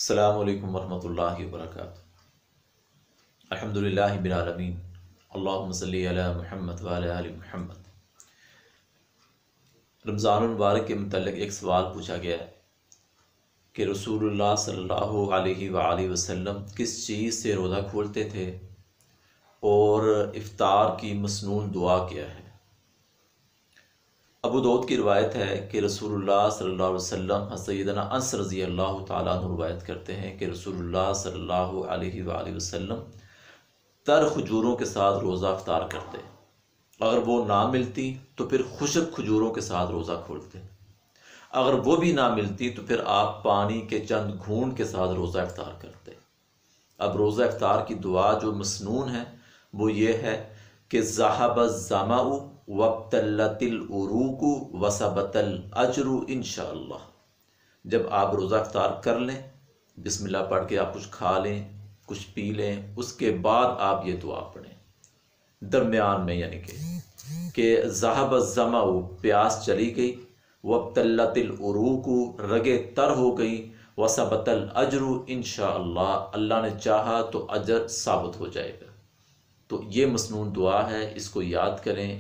السلام علیکم ورحمۃ اللہ وبرکاتہ۔ الحمدللہ رب العالمین، اللہم صلی علی محمد وعلی آل محمد۔ رمضان المبارک کے متعلق ایک سوال پوچھا گیا ہے کہ رسول اللہ صلی اللہ علیہ وآلہ وسلم کس چیز سے روزہ کھولتے تھے اور افطار کی مسنون دعا کیا ہے؟ ابو داؤد کی روایت ہے کہ رسول اللہ صلی اللہ علیہ وسلم سیدنا انس رضی اللہ تعالیٰ عنہ روایت کرتے ہیں کہ رسول اللہ صلی اللہ علیہ وآلہ وسلم تر کھجوروں کے ساتھ روزہ افطار کرتے، اگر وہ نہ ملتی تو پھر خشک کھجوروں کے ساتھ روزہ کھولتے، اگر وہ بھی نہ ملتی تو پھر آپ پانی کے چند گھونٹ کے ساتھ روزہ افطار کرتے۔ اب روزہ افطار کی دعا جو مسنون ہے وہ یہ ہے کہ ذہب الظمأ وابتلت العروق وثبت الاجر انشاءاللہ۔ جب آپ روزہ افطار کر لیں، بسم اللہ پڑھ کے آپ کچھ کھا لیں، کچھ پی لیں، اس کے بعد آپ یہ دعا پڑھیں درمیان میں، یعنی کہ ذہب الظمأ پیاس چلی گئی، وابتلت العروق رگیں تر ہو گئی، وثبت الاجر انشاءاللہ اللہ نے چاہا تو اجر ثابت ہو جائے گا۔ تو یہ مسنون دعا ہے، اس کو یاد کریں۔